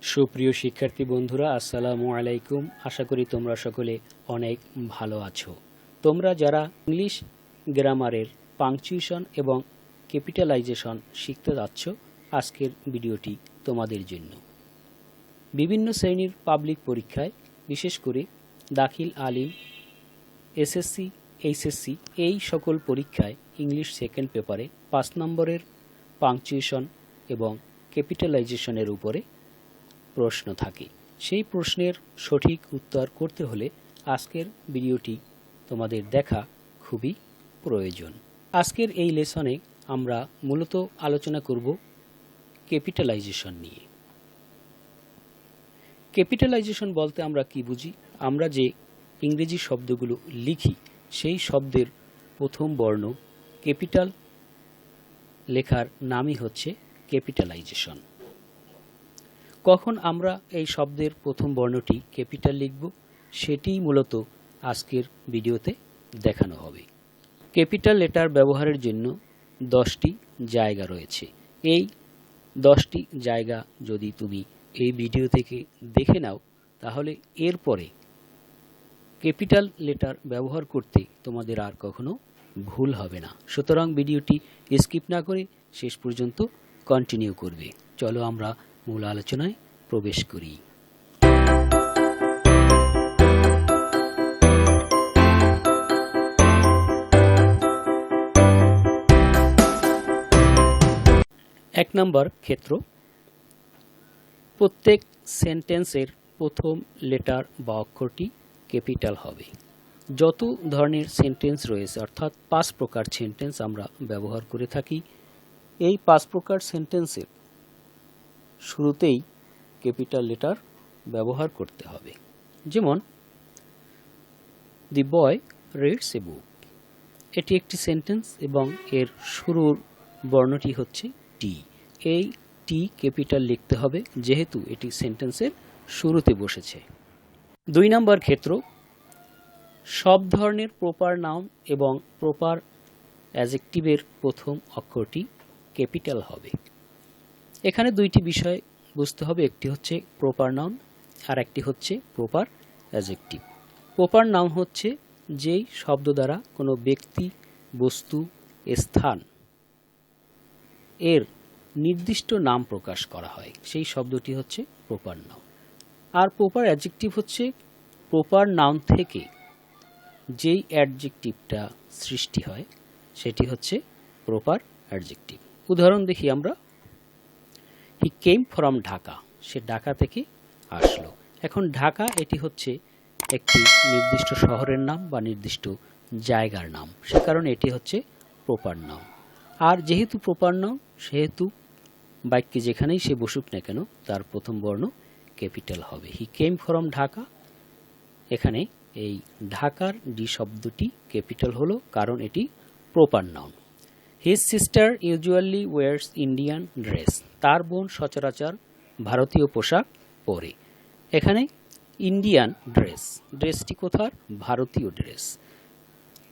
সুপ্রিয় শিক্ষার্থী বন্ধুরা, আসসালামু আলাইকুম। আশা করি তোমরা সকলে অনেক ভালো আছো। তোমরা যারা ইংলিশ গ্রামারের পাংচুয়েশন এবং ক্যাপিটালাইজেশন শিখতে যাচ্ছ, আজকের ভিডিওটি তোমাদের জন্য। বিভিন্ন শ্রেণীর পাবলিক পরীক্ষায়, বিশেষ করে দাখিল, আলিম, এসএসসি, এইচএসসি এই সকল পরীক্ষায় ইংলিশ সেকেন্ড পেপারে 5 নম্বরের পাংচুয়েশন এবং ক্যাপিটালাইজেশনের উপরে প্রশ্ন থাকে। সেই প্রশ্নের সঠিক উত্তর করতে হলে আজকের ভিডিওটি তোমাদের দেখা খুবই প্রয়োজন। আজকের এই লেসনে আমরা মূলত আলোচনা করব ক্যাপিটালাইজেশন নিয়ে। ক্যাপিটালাইজেশন বলতে আমরা কি বুঝি? আমরা যে ইংরেজি শব্দগুলো লিখি সেই শব্দের প্রথম বর্ণ ক্যাপিটাল লেখার নামই হচ্ছে ক্যাপিটালাইজেশন। কখন আমরা এই শব্দের প্রথম বর্ণটি ক্যাপিটাল লিখব সেটিই মূলত আজকের ভিডিওতে দেখানো হবে। ক্যাপিটাল লেটার ব্যবহারের জন্য 10টি জায়গা রয়েছে। এই 10টি জায়গা যদি তুমি এই ভিডিও থেকে দেখে নাও, তাহলে এরপরে ক্যাপিটাল লেটার ব্যবহার করতে তোমাদের আর কখনো ভুল হবে না। সুতরাং ভিডিওটি স্কিপ না করে শেষ পর্যন্ত কন্টিনিউ করবে। চলো আমরা মূল আলোচনায় প্রবেশ করি। এক নম্বর ক্ষেত্র, প্রত্যেক সেন্টেন্সের প্রথম লেটার বা অক্ষরটি ক্যাপিটাল হবে। যত ধরনের সেন্টেন্স রয়েছে, অর্থাৎ 5 প্রকার সেন্টেন্স আমরা ব্যবহার করে থাকি, এই 5 প্রকার সেন্টেন্সের শুরুতেই ক্যাপিটাল লেটার ব্যবহার করতে হবে। যেমন, দি বয় রিডস এ বুক, এটি একটি সেন্টেন্স এবং এর শুরুর বর্ণটি হচ্ছে টি। এই টি ক্যাপিটাল লিখতে হবে যেহেতু এটি সেন্টেন্সের শুরুতে বসেছে। 2 নম্বর ক্ষেত্র, সব ধরনের প্রপার নাউন এবং প্রপার অ্যাডজেক্টিভের প্রথম অক্ষরটি ক্যাপিটাল হবে। এখানে 2টি বিষয় বুঝতে হবে, একটি হচ্ছে প্রপার নাউন আর একটি হচ্ছে প্রপার অ্যাডজেক্টিভ। প্রপার নাউন হচ্ছে যেই শব্দ দ্বারা কোনো ব্যক্তি, বস্তু, স্থান এর নির্দিষ্ট নাম প্রকাশ করা হয়, সেই শব্দটি হচ্ছে প্রপার নাউন। আর প্রপার অ্যাডজেক্টিভ হচ্ছে প্রপার নাউন থেকে যেই অ্যাডজেক্টিভটা সৃষ্টি হয় সেটি হচ্ছে প্রপার অ্যাডজেক্টিভ। উদাহরণ দেখি আমরা। হি কেম ফ্রম ঢাকা, সে ঢাকা থেকে আসলো। এখন ঢাকা এটি হচ্ছে একটি নির্দিষ্ট শহরের নাম বা নির্দিষ্ট জায়গার নাম, সে কারণে এটি হচ্ছে প্রপার নাউন। আর যেহেতু প্রপার নাউন, সেহেতু বাক্যে যেখানেই সে বসুক না কেন তার প্রথম বর্ণ ক্যাপিটাল হবে। হি কেম ফ্রম ঢাকা, এখানে এই ঢাকার ডি শব্দটি ক্যাপিটাল হলো কারণ এটি proper noun. His sister usually wears Indian dress, তার বোন সচরাচর ভারতীয় পোশাক পরে। এখানে ইন্ডিয়ান ড্রেস, ড্রেসটি কোথার? ভারতীয় ড্রেস।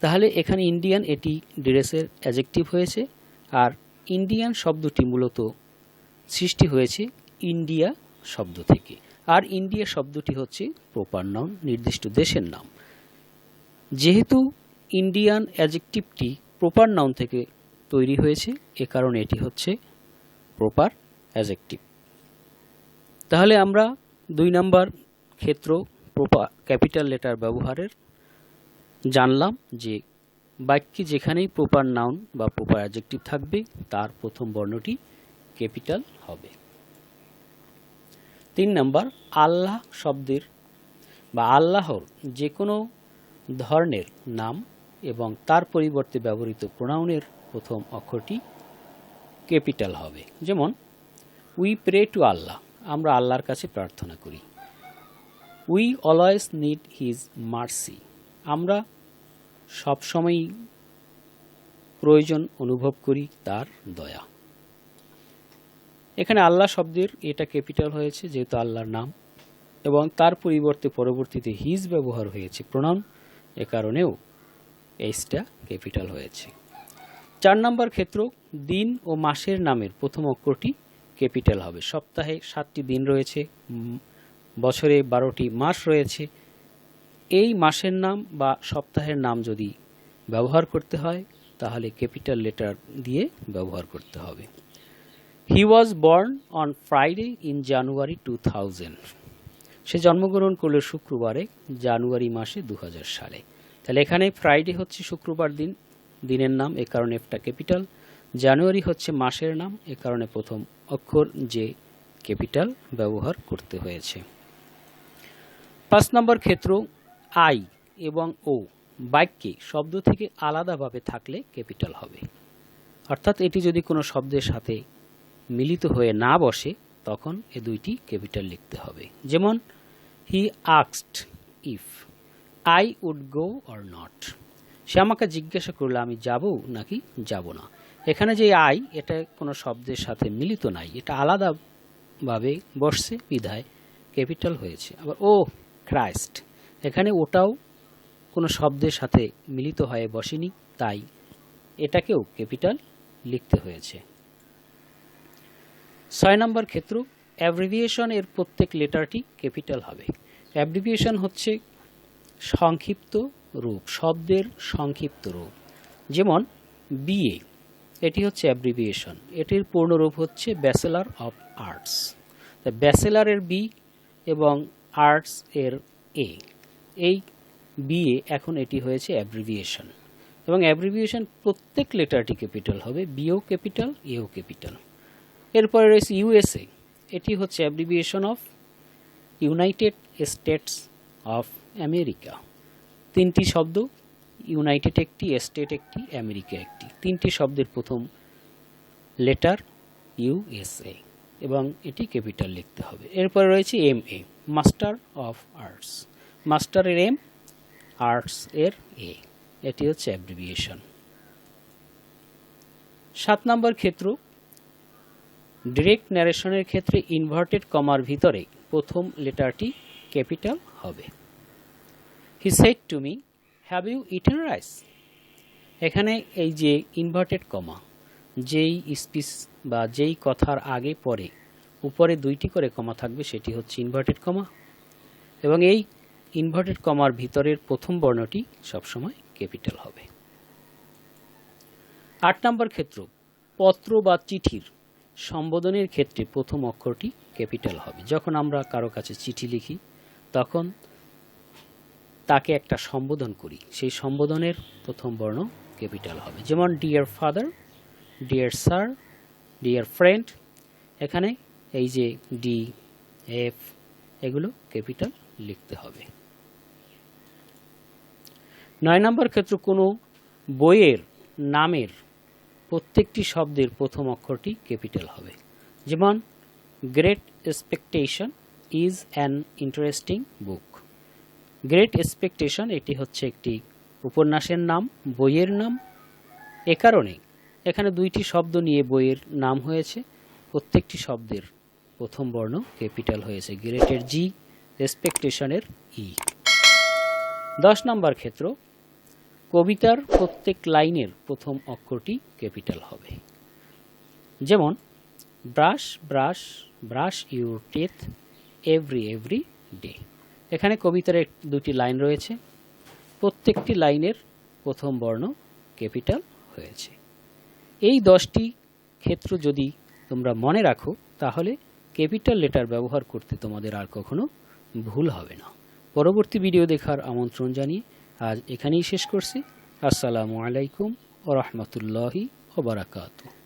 তাহলে এখানে ইন্ডিয়ান এটি ড্রেসের অ্যাডজেক্টিভ হয়েছে। আর ইন্ডিয়ান শব্দটি মূলত সৃষ্টি হয়েছে ইন্ডিয়া শব্দ থেকে। আর ইন্ডিয়া শব্দটি হচ্ছে প্রপার নাউন, নির্দিষ্ট দেশের নাম। যেহেতু ইন্ডিয়ান অ্যাডজেক্টিভটি প্রপার নাউন থেকে তৈরি হয়েছে, এ কারণে এটি হচ্ছে প্রপার অ্যাডজেক্টিভ। তাহলে আমরা 2 নম্বর ক্ষেত্র প্রপার ক্যাপিটাল লেটার ব্যবহারের জানলাম যে বাক্যে যেখানেই প্রপার নাউন বা প্রপার অ্যাডজেক্টিভ থাকবে তার প্রথম বর্ণটি ক্যাপিটাল হবে। 3 নম্বর, আল্লাহ শব্দের বা আল্লাহর যে কোনো ধরনের নাম এবং তার পরিবর্তে ব্যবহৃত প্রোনাউনের প্রথম অক্ষরটি ক্যাপিটাল হবে। যেমন, উই প্রে টু আল্লাহ, আমরা আল্লাহর কাছে প্রার্থনা করি। We always need his mercy, আমরা সবসময়ই প্রয়োজন অনুভব করি তার দয়া। এখানে আল্লাহ শব্দের এটা ক্যাপিটাল হয়েছে যেহেতু আল্লাহর নাম, এবং তার পরিবর্তে পরবর্তীতে হিজ ব্যবহার হয়েছে প্রোনাউন, এ কারণেও এইচটা ক্যাপিটাল হয়েছে। 4 নম্বর ক্ষেত্র, দিন ও মাসের নামের প্রথম অক্ষরটি ক্যাপিটাল হবে। সপ্তাহে 7টি দিন রয়েছে, বছরে 12টি মাস রয়েছে। এই মাসের নাম বা সপ্তাহের নাম যদি ব্যবহার করতে হয় তাহলে ক্যাপিটাল লেটার দিয়ে ব্যবহার করতে হবে। He was born on Friday in January 2000। সে জন্মগ্রহণ করলো শুক্রবারে জানুয়ারি মাসে 2000 সালে। তাহলে এখানে ফ্রাইডে হচ্ছে শুক্রবার দিন, দিনের নাম, এ কারণে এফটা ক্যাপিটাল। জানুয়ারি হচ্ছে মাসের নাম, এ কারণে প্রথম অক্ষর যে ক্যাপিটাল ব্যবহার করতে হয়েছে। 5 নম্বর ক্ষেত্র, আই এবং ও বাক্যে শব্দ থেকে আলাদাভাবে থাকলে ক্যাপিটাল হবে। অর্থাৎ এটি যদি কোনো শব্দের সাথে মিলিত হয়ে না বসে তখন এ দুইটি ক্যাপিটাল লিখতে হবে। যেমন he asked if I would go or not. সে আমাকে জিজ্ঞাসা করলো আমি যাব নাকি যাব না। এখানে যে আই, এটা কোনো শব্দের সাথে মিলিত নাই, এটা আলাদাভাবে বসছে বিধায় ক্যাপিটাল হয়েছে। আবার ও ক্রাইস্ট, এখানে ওটাও কোনো শব্দের সাথে মিলিত হয়ে বসেনি, তাই এটাকেও ক্যাপিটাল লিখতে হয়েছে। 6 নম্বর ক্ষেত্র, অ্যাব্রিভিয়েশন এর প্রত্যেক লেটারটি ক্যাপিটাল হবে। অ্যাব্রিভিয়েশন হচ্ছে সংক্ষিপ্ত রূপ, শব্দের সংক্ষিপ্ত রূপ। যেমন বিএ, এটি হচ্ছে অ্যাব্রিভিয়েশন, এটির পূর্ণ রূপ হচ্ছে ব্যাচেলর অফ আর্টস। ব্যাচেলরের বি এবং আর্টস এর এ, এই বিএ এখন এটি হয়েছে অ্যাব্রিভিয়েশন। এবং অ্যাব্রিভিয়েশন প্রত্যেক লেটারটি ক্যাপিটাল হবে, বিও ক্যাপিটাল, এও ক্যাপিটাল। এরপরে রয়েছে ইউএসএ, এটি হচ্ছে abbreviation of United states of America. 3টি শব্দ, ইউনাইটেড একটি, স্টেট একটি, আমেরিকা একটি। 3টি শব্দের প্রথম লেটার ইউএসএ এবং এটি ক্যাপিটাল লিখতে হবে। এরপরে রয়েছে এমএ, মাস্টার অফ আর্টস। মাস্টারের এম, আর্টস এর এ, এটি হচ্ছে অ্যাব্রিভিয়েশন। 7 নম্বর ক্ষেত্র, ডিরেক্ট ন্যারেশনের ক্ষেত্রে ইনভার্টেড কমার ভিতরে প্রথম লেটারটি ক্যাপিটাল হবে। He said to me have you eaten rice. এখানে এই যে ইনভার্টেড কমা, যেই স্পিচ বা যেই কথার আগে পরে উপরে 2টি করে কমা থাকবে সেটি হচ্ছে ইনভার্টেড কমা, এবং এই ইনভার্টেড কমার ভিতরের প্রথম বর্ণটি সবসময় ক্যাপিটাল হবে। 8 নম্বর ক্ষেত্র, পত্র বা চিঠির সম্বোধনের ক্ষেত্রে প্রথম অক্ষরটি ক্যাপিটাল হবে। যখন আমরা কারো কাছে চিঠি লিখি তখন তাকে একটা সম্বোধন করি, সেই সম্বোধনের প্রথম বর্ণ ক্যাপিটাল হবে। যেমন dear father, dear sir, dear friend, এখানে এই যে ডি, এফ, এগুলো ক্যাপিটাল লিখতে হবে। 9 নম্বর ক্ষেত্র, কোনো বইয়ের নামের প্রত্যেকটি শব্দের প্রথম অক্ষরটি ক্যাপিটাল হবে। যেমন great expectation is an interesting book. Great expectation এটি হচ্ছে একটি উপন্যাসের নাম, বইয়ের নাম। এ কারণে এখানে 2টি শব্দ নিয়ে বইয়ের নাম হয়েছে, প্রত্যেকটি শব্দের প্রথম বর্ণ ক্যাপিটাল হয়েছে। গ্রেটের জি, এক্সপেকটেশনের ই। 10 নম্বর ক্ষেত্র, কবিতার প্রত্যেক লাইনের প্রথম অক্ষরটি ক্যাপিটাল হবে। যেমন brush brush brush your teeth every day. এখানে কবিতার 2টি লাইন রয়েছে, প্রত্যেকটি লাইনের প্রথম বর্ণ ক্যাপিটাল হয়েছে। এই 10টি ক্ষেত্র যদি তোমরা মনে রাখো তাহলে ক্যাপিটাল লেটার ব্যবহার করতে তোমাদের আর কখনো ভুল হবে না। পরবর্তী ভিডিও দেখার আমন্ত্রণ জানিয়ে আজ এখানেই শেষ করছি। আসসালামু আলাইকুম ওয়া রাহমাতুল্লাহি ওয়া বারাকাতুহু।